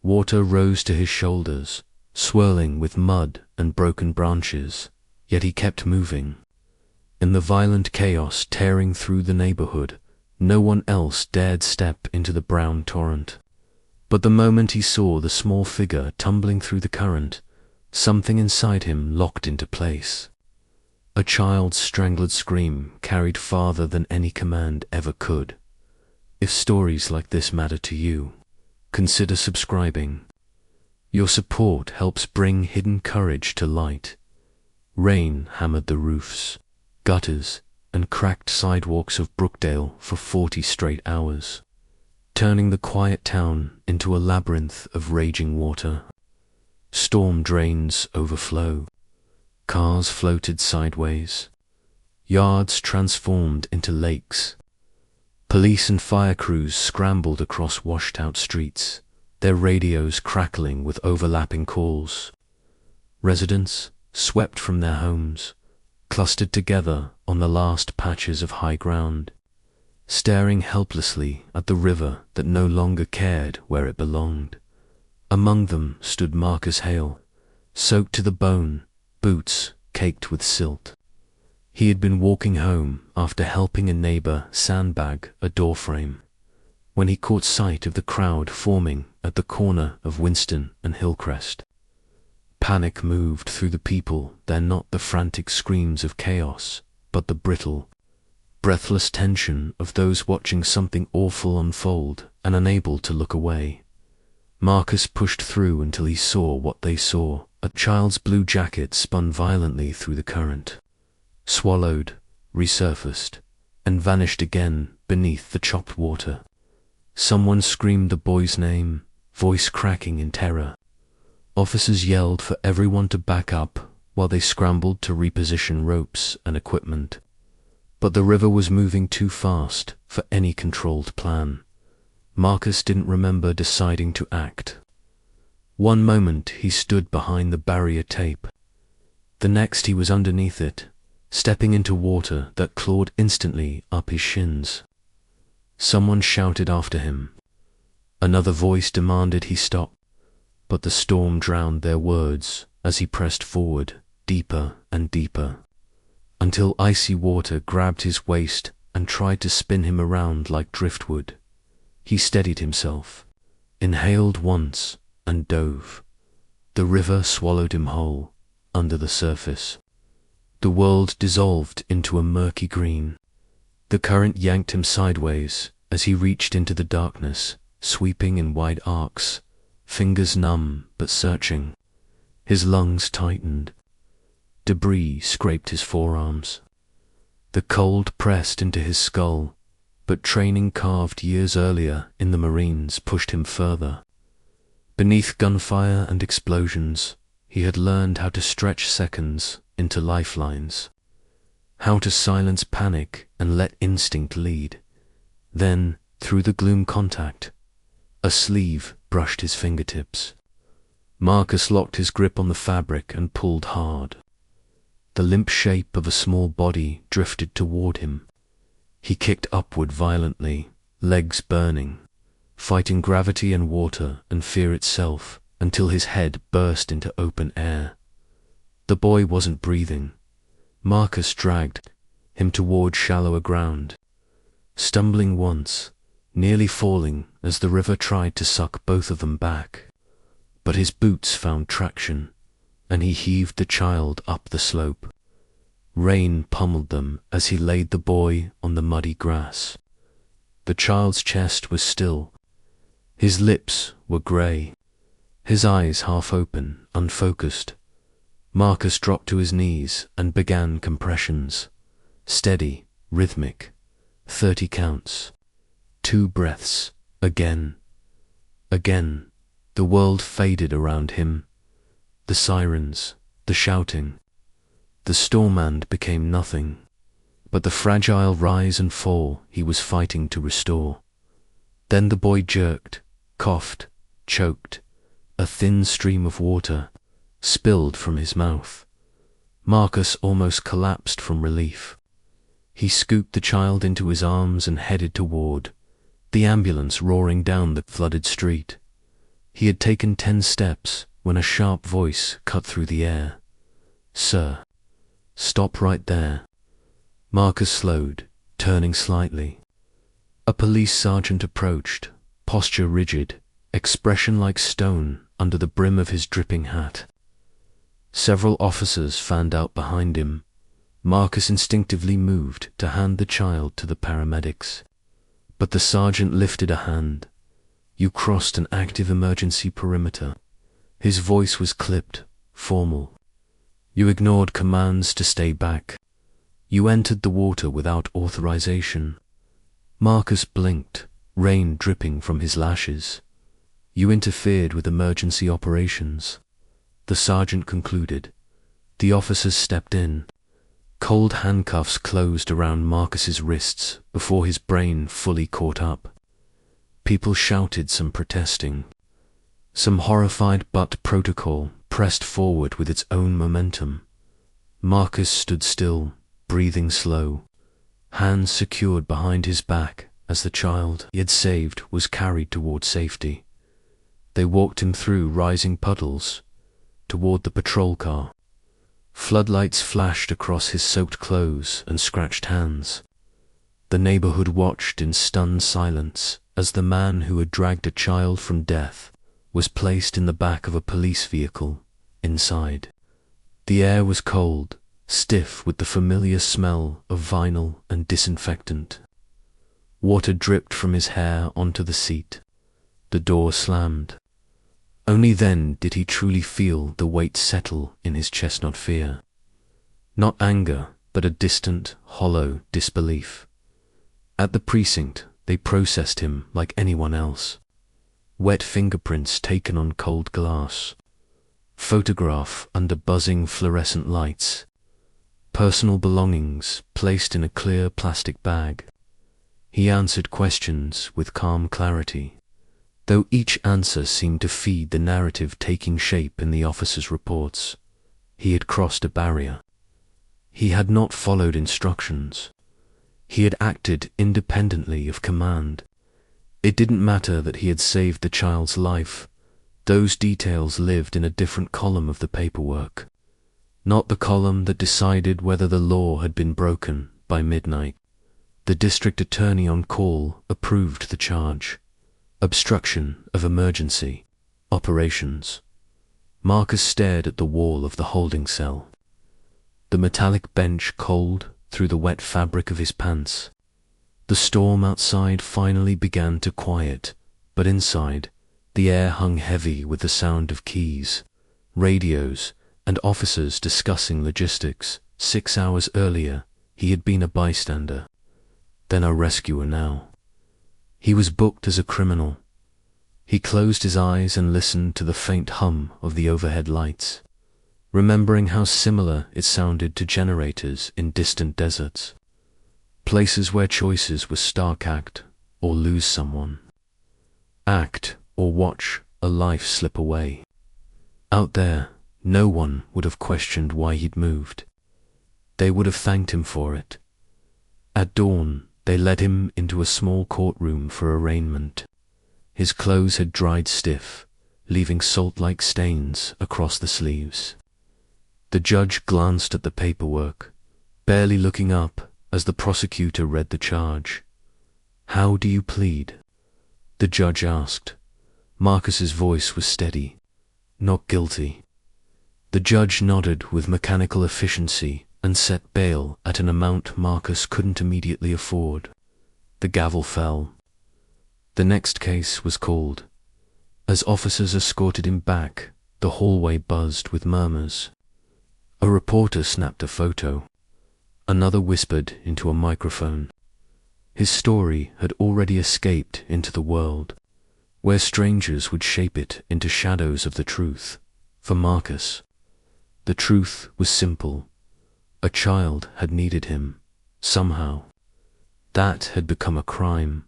Water rose to his shoulders, swirling with mud and broken branches, yet he kept moving. In the violent chaos tearing through the neighborhood, no one else dared step into the brown torrent. But the moment he saw the small figure tumbling through the current, something inside him locked into place. A child's strangled scream carried farther than any command ever could. If stories like this matter to you, consider subscribing. Your support helps bring hidden courage to light. Rain hammered the roofs, gutters, and cracked sidewalks of Brookdale for 40 straight hours, turning the quiet town into a labyrinth of raging water. Storm drains overflow. Cars floated sideways. Yards transformed into lakes. Police and fire crews scrambled across washed-out streets, their radios crackling with overlapping calls. Residents, swept from their homes, clustered together on the last patches of high ground, staring helplessly at the river that no longer cared where it belonged. Among them stood Marcus Hale, soaked to the bone, boots caked with silt. He had been walking home after helping a neighbor sandbag a doorframe, when he caught sight of the crowd forming at the corner of Winston and Hillcrest. Panic moved through the people, then not the frantic screams of chaos, but the brittle, breathless tension of those watching something awful unfold and unable to look away. Marcus pushed through until he saw what they saw. A child's blue jacket spun violently through the current, swallowed, resurfaced, and vanished again beneath the chopped water. Someone screamed the boy's name, voice cracking in terror. Officers yelled for everyone to back up while they scrambled to reposition ropes and equipment. But the river was moving too fast for any controlled plan. Marcus didn't remember deciding to act. One moment he stood behind the barrier tape. The next he was underneath it, stepping into water that clawed instantly up his shins. Someone shouted after him. Another voice demanded he stop, but the storm drowned their words as he pressed forward, deeper and deeper, until icy water grabbed his waist and tried to spin him around like driftwood. He steadied himself, inhaled once, and dove. The river swallowed him whole, under the surface. The world dissolved into a murky green. The current yanked him sideways as he reached into the darkness, sweeping in wide arcs, fingers numb but searching. His lungs tightened. Debris scraped his forearms. The cold pressed into his skull, but training carved years earlier in the Marines pushed him further. Beneath gunfire and explosions, he had learned how to stretch seconds into lifelines, how to silence panic and let instinct lead. Then, through the gloom contact, a sleeve brushed his fingertips. Marcus locked his grip on the fabric and pulled hard. The limp shape of a small body drifted toward him. He kicked upward violently, legs burning, fighting gravity and water and fear itself until his head burst into open air. The boy wasn't breathing. Marcus dragged him toward shallower ground, stumbling once, nearly falling as the river tried to suck both of them back. But his boots found traction, and he heaved the child up the slope. Rain pummeled them as he laid the boy on the muddy grass. The child's chest was still. His lips were grey, his eyes half open, unfocused. Marcus dropped to his knees and began compressions. Steady, rhythmic, 30 counts. 2 breaths, again. Again, the world faded around him. The sirens, the shouting. The stormand became nothing, but the fragile rise and fall he was fighting to restore. Then the boy jerked, coughed, choked. A thin stream of water spilled from his mouth. Marcus almost collapsed from relief. He scooped the child into his arms and headed toward the ambulance roaring down the flooded street. He He had taken 10 steps when a sharp voice cut through the air. "Sir, stop right there." Marcus slowed, turning slightly. A police sergeant approached, posture rigid, expression like stone under the brim of his dripping hat. Several officers fanned out behind him. Marcus instinctively moved to hand the child to the paramedics. But the sergeant lifted a hand. "You crossed an active emergency perimeter." His voice was clipped, formal. "You ignored commands to stay back. You entered the water without authorization." Marcus blinked, rain dripping from his lashes. "You interfered with emergency operations," the sergeant concluded. The officers stepped in. Cold handcuffs closed around Marcus's wrists before his brain fully caught up. People shouted some protesting. Some horrified, but protocol pressed forward with its own momentum. Marcus stood still, breathing slow, hands secured behind his back as the child he had saved was carried toward safety. They walked him through rising puddles, toward the patrol car. Floodlights flashed across his soaked clothes and scratched hands. The neighborhood watched in stunned silence as the man who had dragged a child from death was placed in the back of a police vehicle, inside. The air was cold, stiff with the familiar smell of vinyl and disinfectant. Water dripped from his hair onto the seat. The door slammed. Only then did he truly feel the weight settle in his chest, not fear. Not anger, but a distant, hollow disbelief. At the precinct, they processed him like anyone else. Wet fingerprints taken on cold glass. Photograph under buzzing fluorescent lights. Personal belongings placed in a clear plastic bag. He answered questions with calm clarity, though each answer seemed to feed the narrative taking shape in the officer's reports. He had crossed a barrier. He had not followed instructions. He had acted independently of command. It didn't matter that he had saved the child's life. Those details lived in a different column of the paperwork, not the column that decided whether the law had been broken by midnight. The district attorney on call approved the charge. Obstruction of emergency operations. Marcus stared at the wall of the holding cell. The metallic bench cold through the wet fabric of his pants. The storm outside finally began to quiet, but inside, the air hung heavy with the sound of keys, radios, and officers discussing logistics. 6 hours earlier, he had been a bystander, then a rescuer now. He was booked as a criminal. He closed his eyes and listened to the faint hum of the overhead lights, remembering how similar it sounded to generators in distant deserts, places where choices were stark: act or lose someone, act or watch a life slip away. Out there, no one would have questioned why he'd moved. They would have thanked him for it. At dawn, they led him into a small courtroom for arraignment. His clothes had dried stiff, leaving salt-like stains across the sleeves. The judge glanced at the paperwork, barely looking up as the prosecutor read the charge. "How do you plead?" the judge asked. Marcus's voice was steady. "Not guilty." The judge nodded with mechanical efficiency and set bail at an amount Marcus couldn't immediately afford. The gavel fell. The next case was called. As officers escorted him back, the hallway buzzed with murmurs. A reporter snapped a photo. Another whispered into a microphone. His story had already escaped into the world, where strangers would shape it into shadows of the truth. For Marcus, the truth was simple. A child had needed him, somehow. That had become a crime.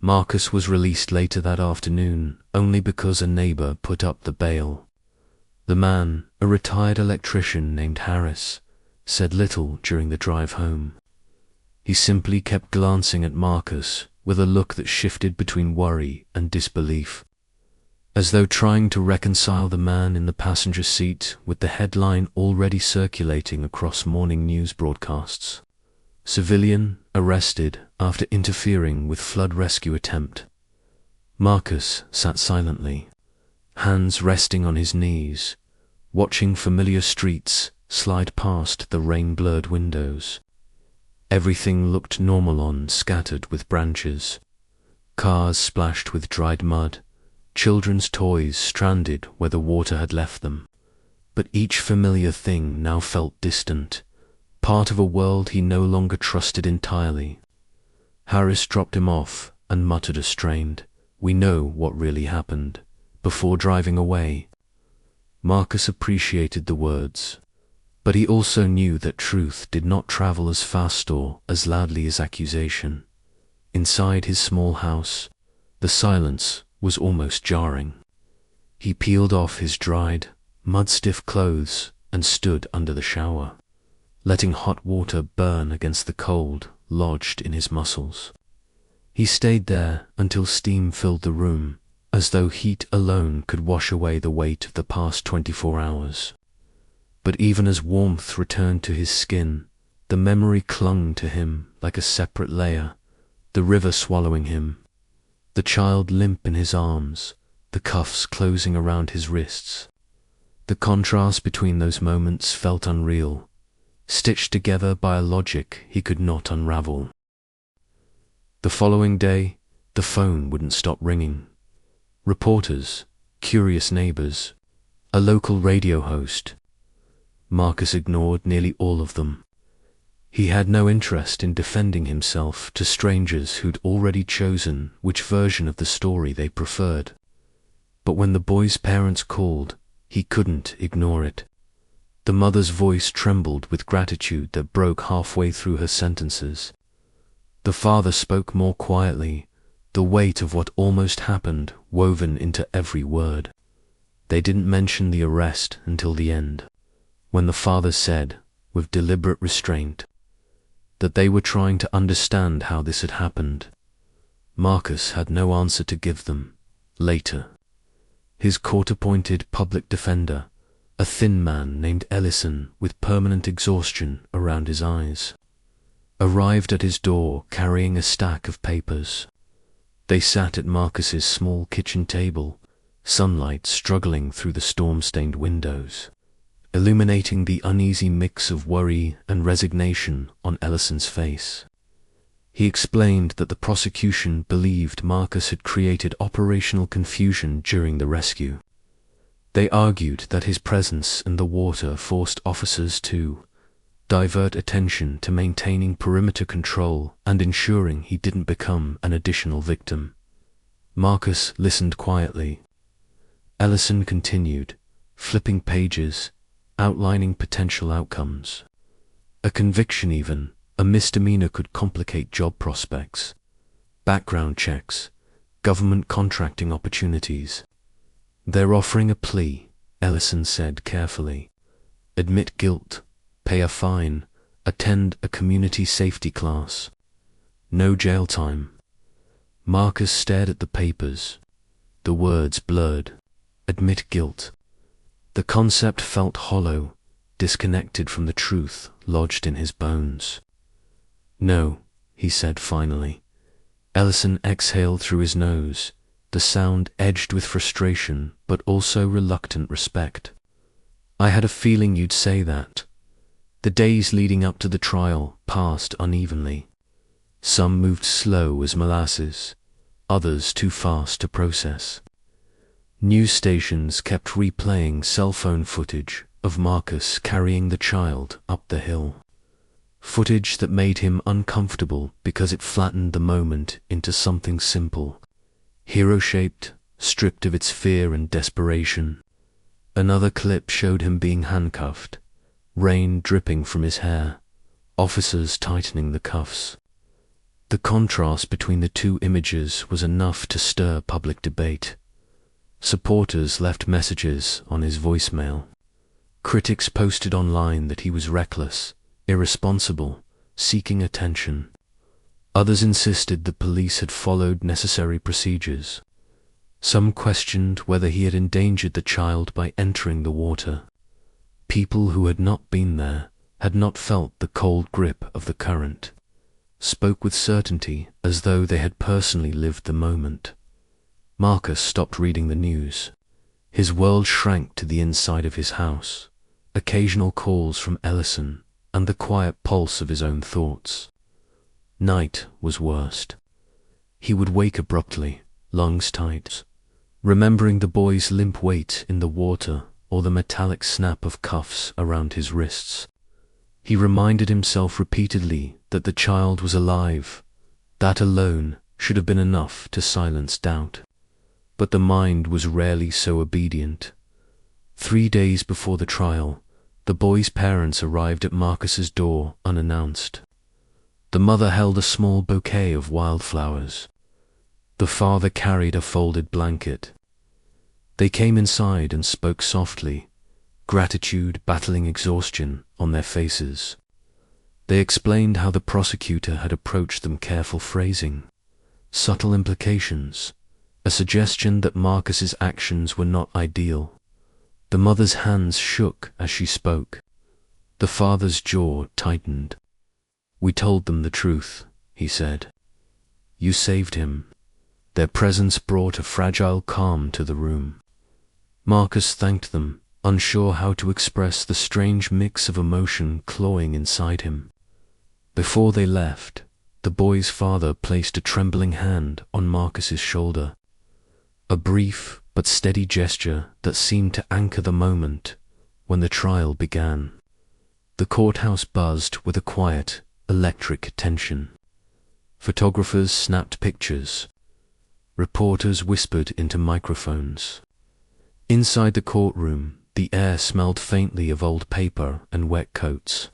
Marcus was released later that afternoon only because a neighbor put up the bail. The man, a retired electrician named Harris, said little during the drive home. He simply kept glancing at Marcus with a look that shifted between worry and disbelief. as though trying to reconcile the man in the passenger seat with the headline already circulating across morning news broadcasts. Civilian arrested after interfering with flood rescue attempt. Marcus sat silently, hands resting on his knees, watching familiar streets slide past the rain-blurred windows. Everything looked normal on scattered with branches. Cars splashed with dried mud, children's toys stranded where the water had left them. But each familiar thing now felt distant, part of a world he no longer trusted entirely. Harris dropped him off and muttered a strained, "We know what really happened," before driving away. Marcus appreciated the words, but he also knew that truth did not travel as fast or as loudly as accusation. Inside his small house, the silence was almost jarring. He peeled off his dried, mud-stiff clothes and stood under the shower, letting hot water burn against the cold lodged in his muscles. He stayed there until steam filled the room, as though heat alone could wash away the weight of the past 24 hours. But even as warmth returned to his skin, the memory clung to him like a separate layer, the river swallowing him, the child limp in his arms, the cuffs closing around his wrists. The contrast between those moments felt unreal, stitched together by a logic he could not unravel. The following day, the phone wouldn't stop ringing. Reporters, curious neighbors, a local radio host. Marcus ignored nearly all of them. He had no interest in defending himself to strangers who'd already chosen which version of the story they preferred. But when the boy's parents called, he couldn't ignore it. The mother's voice trembled with gratitude that broke halfway through her sentences. The father spoke more quietly, the weight of what almost happened woven into every word. They didn't mention the arrest until the end, when the father said, with deliberate restraint, that they were trying to understand how this had happened. Marcus had no answer to give them. Later, his court-appointed public defender, a thin man named Ellison with permanent exhaustion around his eyes, arrived at his door carrying a stack of papers. They sat at Marcus's small kitchen table, sunlight struggling through the storm-stained windows, illuminating the uneasy mix of worry and resignation on Ellison's face. He explained that the prosecution believed Marcus had created operational confusion during the rescue. They argued that his presence in the water forced officers to divert attention to maintaining perimeter control and ensuring he didn't become an additional victim. Marcus listened quietly. Ellison continued, flipping pages, outlining potential outcomes. A conviction even, a misdemeanor could complicate job prospects, background checks, government contracting opportunities. "They're offering a plea," Ellison said carefully. "Admit guilt, pay a fine, attend a community safety class. No jail time." Marcus stared at the papers. The words blurred. Admit guilt. The concept felt hollow, disconnected from the truth lodged in his bones. "No," he said finally. Ellison exhaled through his nose, the sound edged with frustration but also reluctant respect. "I had a feeling you'd say that." The days leading up to the trial passed unevenly. Some moved slow as molasses, others too fast to process. News stations kept replaying cell phone footage of Marcus carrying the child up the hill. Footage that made him uncomfortable because it flattened the moment into something simple, hero-shaped, stripped of its fear and desperation. Another clip showed him being handcuffed, rain dripping from his hair, officers tightening the cuffs. The contrast between the two images was enough to stir public debate. Supporters left messages on his voicemail. Critics posted online that he was reckless, irresponsible, seeking attention. Others insisted the police had followed necessary procedures. Some questioned whether he had endangered the child by entering the water. People who had not been there, had not felt the cold grip of the current, spoke with certainty as though they had personally lived the moment. Marcus stopped reading the news. His world shrank to the inside of his house, occasional calls from Ellison, and the quiet pulse of his own thoughts. Night was worst. He would wake abruptly, lungs tight, remembering the boy's limp weight in the water or the metallic snap of cuffs around his wrists. He reminded himself repeatedly that the child was alive. That alone should have been enough to silence doubt. But the mind was rarely so obedient. 3 days before the trial, the boy's parents arrived at Marcus's door unannounced. The mother held a small bouquet of wildflowers. The father carried a folded blanket. They came inside and spoke softly, gratitude battling exhaustion on their faces. They explained how the prosecutor had approached them, careful phrasing, subtle implications, a suggestion that Marcus's actions were not ideal. The mother's hands shook as she spoke. The father's jaw tightened. "We told them the truth," he said. "You saved him." Their presence brought a fragile calm to the room. Marcus thanked them, unsure how to express the strange mix of emotion clawing inside him. Before they left, the boy's father placed a trembling hand on Marcus's shoulder. A brief but steady gesture that seemed to anchor the moment when the trial began. The courthouse buzzed with a quiet, electric tension. Photographers snapped pictures. Reporters whispered into microphones. Inside the courtroom, the air smelled faintly of old paper and wet coats.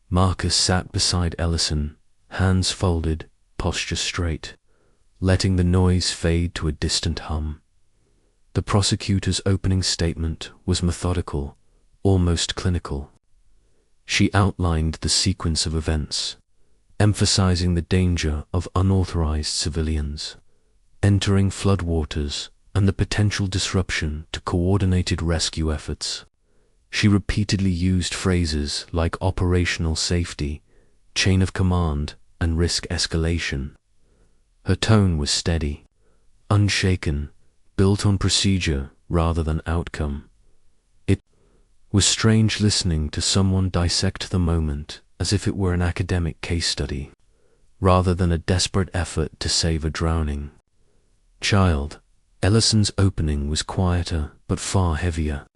Marcus sat beside Ellison, hands folded, posture straight, letting the noise fade to a distant hum. The prosecutor's opening statement was methodical, almost clinical. She outlined the sequence of events, emphasizing the danger of unauthorized civilians entering floodwaters and the potential disruption to coordinated rescue efforts. She repeatedly used phrases like operational safety, chain of command, and risk escalation. Her tone was steady, unshaken, built on procedure rather than outcome. It was strange listening to someone dissect the moment as if it were an academic case study, rather than a desperate effort to save a drowning child. Ellison's opening was quieter but far heavier.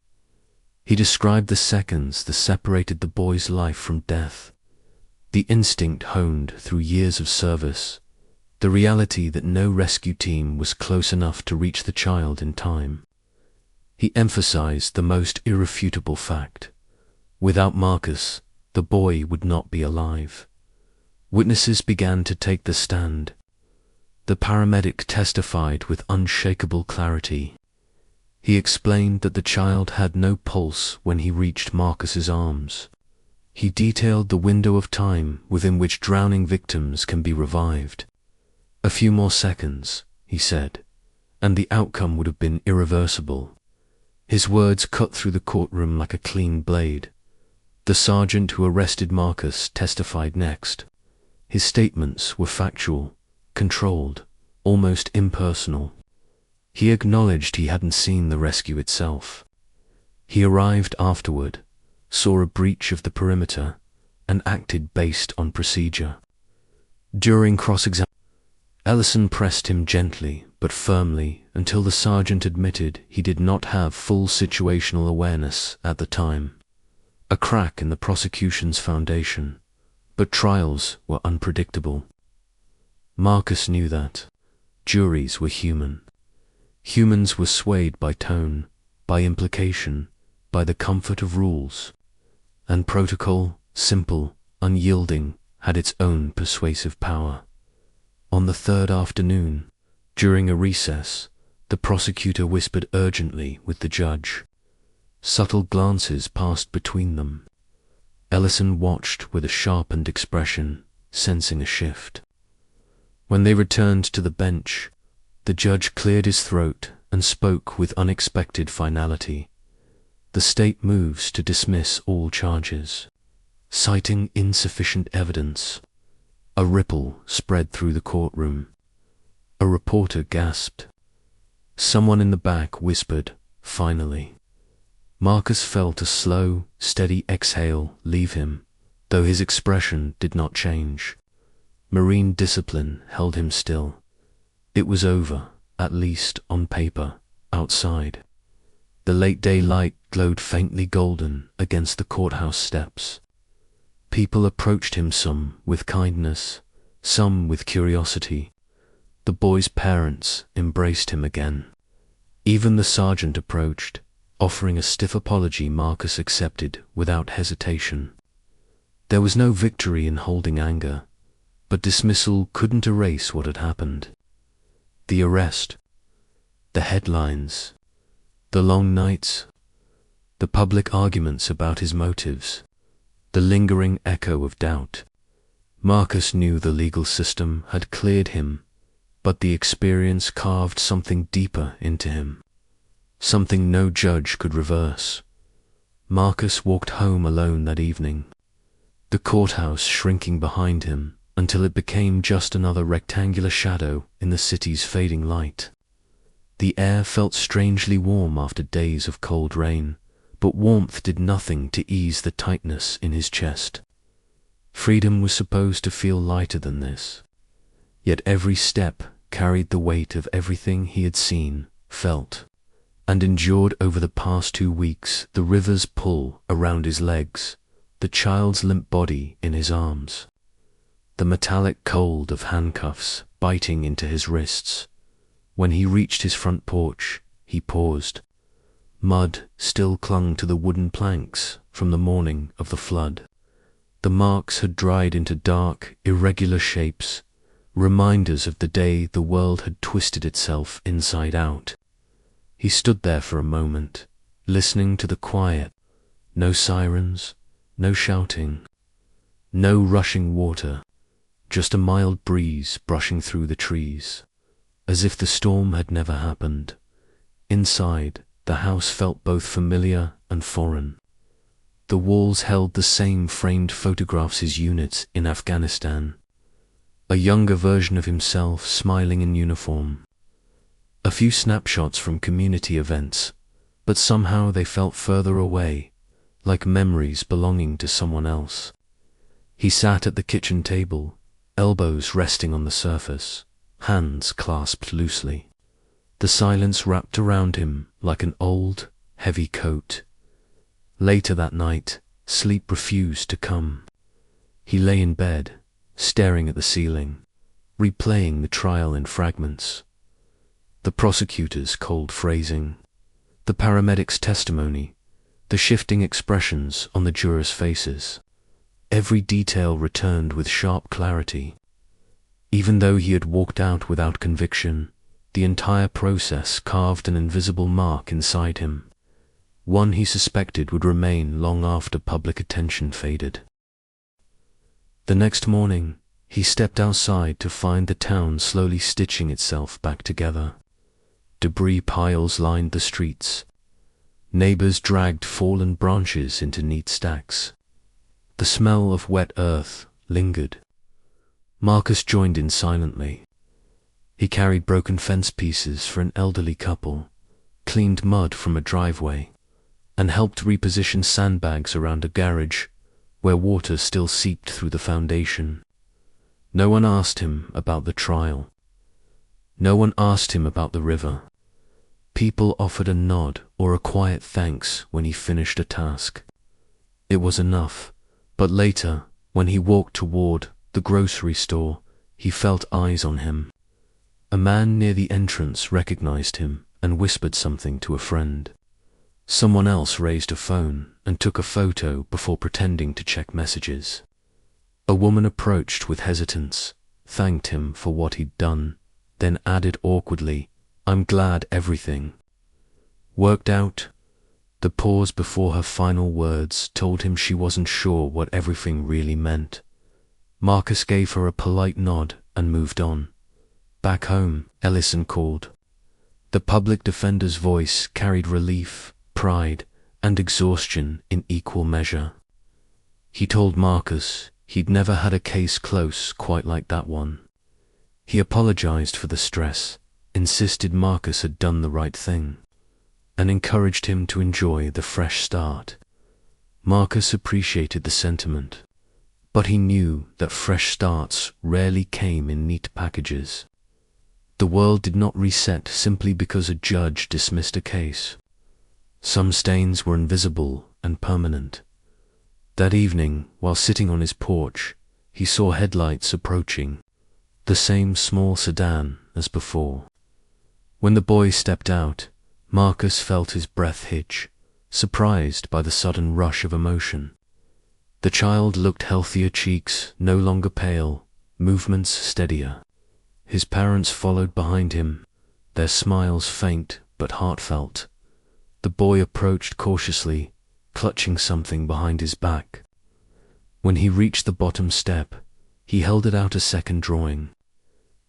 He described the seconds that separated the boy's life from death, the instinct honed through years of service, the reality that no rescue team was close enough to reach the child in time. He emphasized the most irrefutable fact: without Marcus, the boy would not be alive. Witnesses began to take the stand. The paramedic testified with unshakable clarity. He explained that the child had no pulse when he reached Marcus's arms. He detailed the window of time within which drowning victims can be revived. A few more seconds, he said, and the outcome would have been irreversible. His words cut through the courtroom like a clean blade. The sergeant who arrested Marcus testified next. His statements were factual, controlled, almost impersonal. He acknowledged he hadn't seen the rescue itself. He arrived afterward, saw a breach of the perimeter, and acted based on procedure. During cross-examination, Ellison pressed him gently but firmly until the sergeant admitted he did not have full situational awareness at the time. A crack in the prosecution's foundation, but trials were unpredictable. Marcus knew that. Juries were human. Humans were swayed by tone, by implication, by the comfort of rules. And protocol, simple, unyielding, had its own persuasive power. On the third afternoon, during a recess, the prosecutor whispered urgently with the judge. Subtle glances passed between them. Ellison watched with a sharpened expression, sensing a shift. When they returned to the bench, The judge cleared his throat and spoke with unexpected finality. The state moves to dismiss all charges, citing insufficient evidence. A ripple spread through the courtroom. A reporter gasped. Someone in the back whispered, "Finally." Marcus felt a slow, steady exhale leave him, though his expression did not change. Marine discipline held him still. It was over, at least on paper, outside. The late daylight glowed faintly golden against the courthouse steps. People approached him, some with kindness, some with curiosity. The boy's parents embraced him again. Even the sergeant approached, offering a stiff apology Marcus accepted without hesitation. There was no victory in holding anger, but dismissal couldn't erase what had happened. The arrest, the headlines, the long nights, the public arguments about his motives, the lingering echo of doubt. Marcus knew the legal system had cleared him, but the experience carved something deeper into him, something no judge could reverse. Marcus walked home alone that evening, the courthouse shrinking behind him until it became just another rectangular shadow in the city's fading light. The air felt strangely warm after days of cold rain, but warmth did nothing to ease the tightness in his chest. Freedom was supposed to feel lighter than this, yet every step carried the weight of everything he had seen, felt, and endured over the past 2 weeks. The river's pull around his legs, the child's limp body in his arms, the metallic cold of handcuffs biting into his wrists. When he reached his front porch, he paused. Mud still clung to the wooden planks from the morning of the flood. The marks had dried into dark, irregular shapes, reminders of the day the world had twisted itself inside out. He stood there for a moment, listening to the quiet. No sirens, no shouting, no rushing water, just a mild breeze brushing through the trees, as if the storm had never happened. Inside, the house felt both familiar and foreign. The walls held the same framed photographs his units in Afghanistan. A younger version of himself smiling in uniform. A few snapshots from community events, but somehow they felt further away, like memories belonging to someone else. He sat at the kitchen table, elbows resting on the surface, hands clasped loosely. The silence wrapped around him like an old, heavy coat. Later that night, sleep refused to come. He lay in bed, staring at the ceiling, replaying the trial in fragments. The prosecutor's cold phrasing, the paramedics' testimony, the shifting expressions on the jurors' faces. Every detail returned with sharp clarity. Even though he had walked out without conviction, the entire process carved an invisible mark inside him, one he suspected would remain long after public attention faded. The next morning, he stepped outside to find the town slowly stitching itself back together. Debris piles lined the streets. Neighbors dragged fallen branches into neat stacks. The smell of wet earth lingered. Marcus joined in silently. He carried broken fence pieces for an elderly couple, cleaned mud from a driveway, and helped reposition sandbags around a garage where water still seeped through the foundation. No one asked him about the trial. No one asked him about the river. People offered a nod or a quiet thanks when he finished a task. It was enough, but later, when he walked toward the grocery store, he felt eyes on him. A man near the entrance recognized him and whispered something to a friend. Someone else raised a phone and took a photo before pretending to check messages. A woman approached with hesitance, thanked him for what he'd done, then added awkwardly, "I'm glad everything worked out." The pause before her final words told him she wasn't sure what everything really meant. Marcus gave her a polite nod and moved on. Back home, Ellison called. The public defender's voice carried relief, pride, and exhaustion in equal measure. He told Marcus he'd never had a case close quite like that one. He apologized for the stress, insisted Marcus had done the right thing, and encouraged him to enjoy the fresh start. Marcus appreciated the sentiment, but he knew that fresh starts rarely came in neat packages. The world did not reset simply because a judge dismissed a case. Some stains were invisible and permanent. That evening, while sitting on his porch, he saw headlights approaching, the same small sedan as before. When the boy stepped out, Marcus felt his breath hitch, surprised by the sudden rush of emotion. The child looked healthier, cheeks no longer pale, movements steadier. His parents followed behind him, their smiles faint but heartfelt. The boy approached cautiously, clutching something behind his back. When he reached the bottom step, he held it out a second drawing.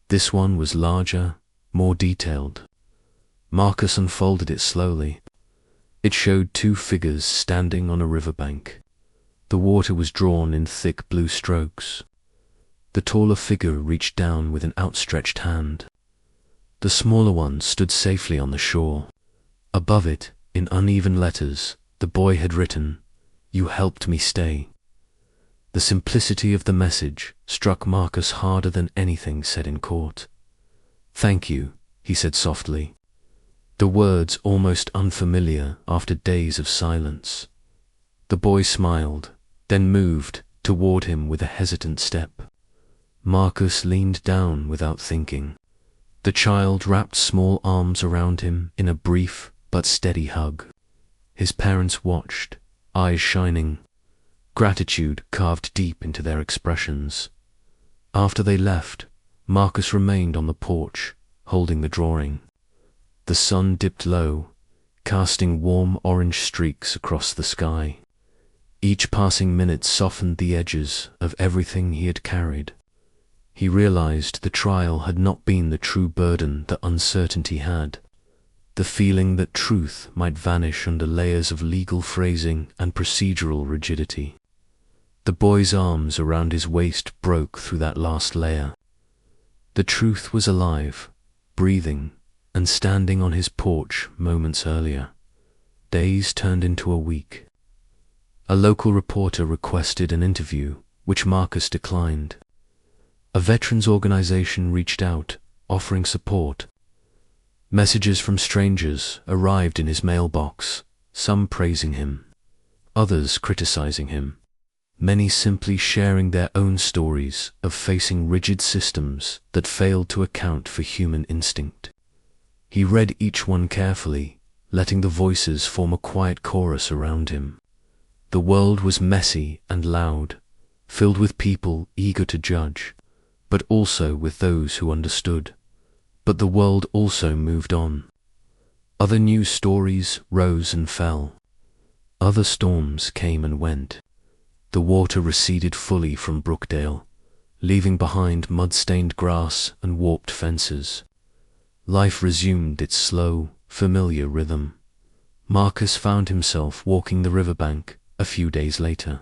This one was larger, more detailed. Marcus unfolded it slowly. It showed two figures standing on a riverbank. The water was drawn in thick blue strokes. The taller figure reached down with an outstretched hand. The smaller one stood safely on the shore. Above it, in uneven letters, the boy had written, "You helped me stay." The simplicity of the message struck Marcus harder than anything said in court. "Thank you," he said softly. The words almost unfamiliar after days of silence. The boy smiled, then moved toward him with a hesitant step. Marcus leaned down without thinking. The child wrapped small arms around him in a brief but steady hug. His parents watched, eyes shining, gratitude carved deep into their expressions. After they left, Marcus remained on the porch, holding the drawing. The sun dipped low, casting warm orange streaks across the sky. Each passing minute softened the edges of everything he had carried. He realized the trial had not been the true burden that uncertainty had. The feeling that truth might vanish under layers of legal phrasing and procedural rigidity. The boy's arms around his waist broke through that last layer. The truth was alive, breathing, and standing on his porch moments earlier. Days turned into a week. A local reporter requested an interview, which Marcus declined. A veterans organization reached out, offering support. Messages from strangers arrived in his mailbox, some praising him, others criticizing him, many simply sharing their own stories of facing rigid systems that failed to account for human instinct. He read each one carefully, letting the voices form a quiet chorus around him. The world was messy and loud, filled with people eager to judge, but also with those who understood. But the world also moved on. Other news stories rose and fell. Other storms came and went. The water receded fully from Brookdale, leaving behind mud-stained grass and warped fences. Life resumed its slow, familiar rhythm. Marcus found himself walking the riverbank a few days later.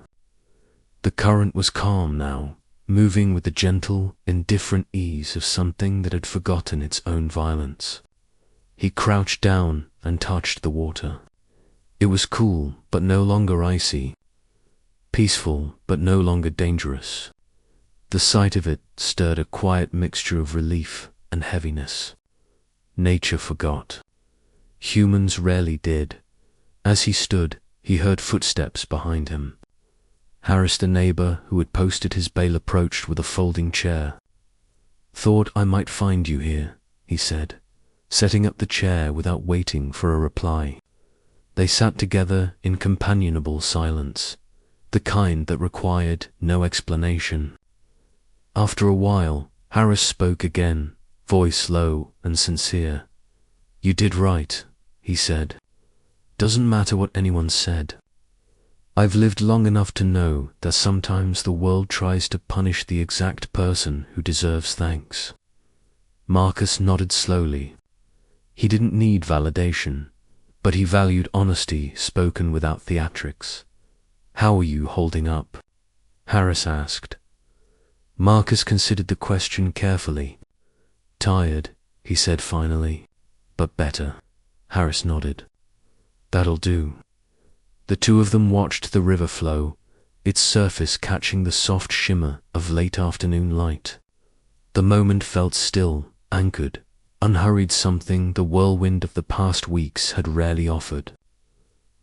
The current was calm now, moving with the gentle, indifferent ease of something that had forgotten its own violence. He crouched down and touched the water. It was cool, but no longer icy. Peaceful, but no longer dangerous. The sight of it stirred a quiet mixture of relief and heaviness. Nature forgot. Humans rarely did. As he stood, he heard footsteps behind him. Harris, the neighbor who had posted his bail, approached with a folding chair. "Thought I might find you here," he said, setting up the chair without waiting for a reply. They sat together in companionable silence, the kind that required no explanation. After a while, Harris spoke again, voice low and sincere. "You did right," he said. "Doesn't matter what anyone said. I've lived long enough to know that sometimes the world tries to punish the exact person who deserves thanks. Marcus nodded slowly. He didn't need validation, but he valued honesty spoken without theatrics. "How are you holding up?" Harris asked. Marcus considered the question carefully. "Tired," he said finally, "but better." Harris nodded. "That'll do." The two of them watched the river flow, its surface catching the soft shimmer of late afternoon light. The moment felt still, anchored, unhurried, something the whirlwind of the past weeks had rarely offered.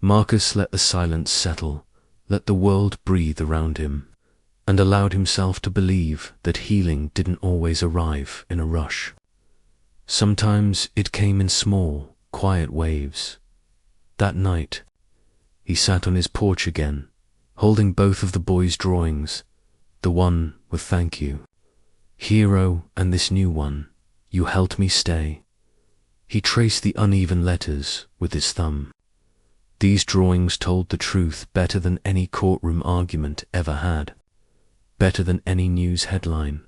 Marcus let the silence settle, let the world breathe around him, and allowed himself to believe that healing didn't always arrive in a rush. Sometimes it came in small, quiet waves. That night, he sat on his porch again, holding both of the boys' drawings, the one with "Thank you, Hero," and this new one, "You helped me stay." He traced the uneven letters with his thumb. These drawings told the truth better than any courtroom argument ever had, better than any news headline,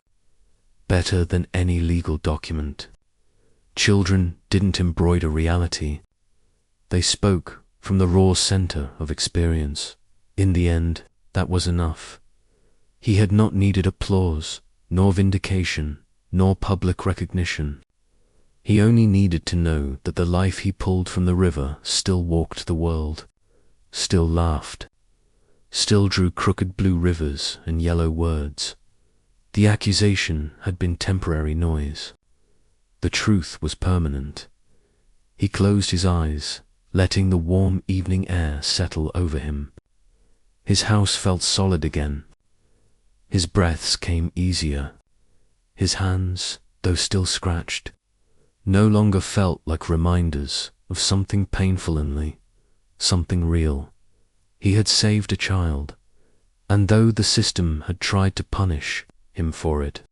better than any legal document. Children didn't embroider reality. They spoke from the raw center of experience. In the end, that was enough. He had not needed applause, nor vindication, nor public recognition. He only needed to know that the life he pulled from the river still walked the world, still laughed, still drew crooked blue rivers and yellow words. The accusation had been temporary noise. The truth was permanent. He closed his eyes, letting the warm evening air settle over him. His house felt solid again. His breaths came easier. His hands, though still scratched, no longer felt like reminders of something painful inly, something real. He had saved a child, and though the system had tried to punish him for it,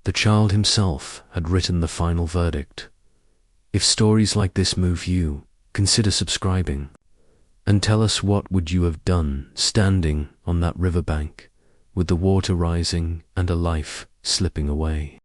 the child himself had written the final verdict. If stories like this move you, consider subscribing, and tell us what would you have done standing on that riverbank, with the water rising and a life slipping away.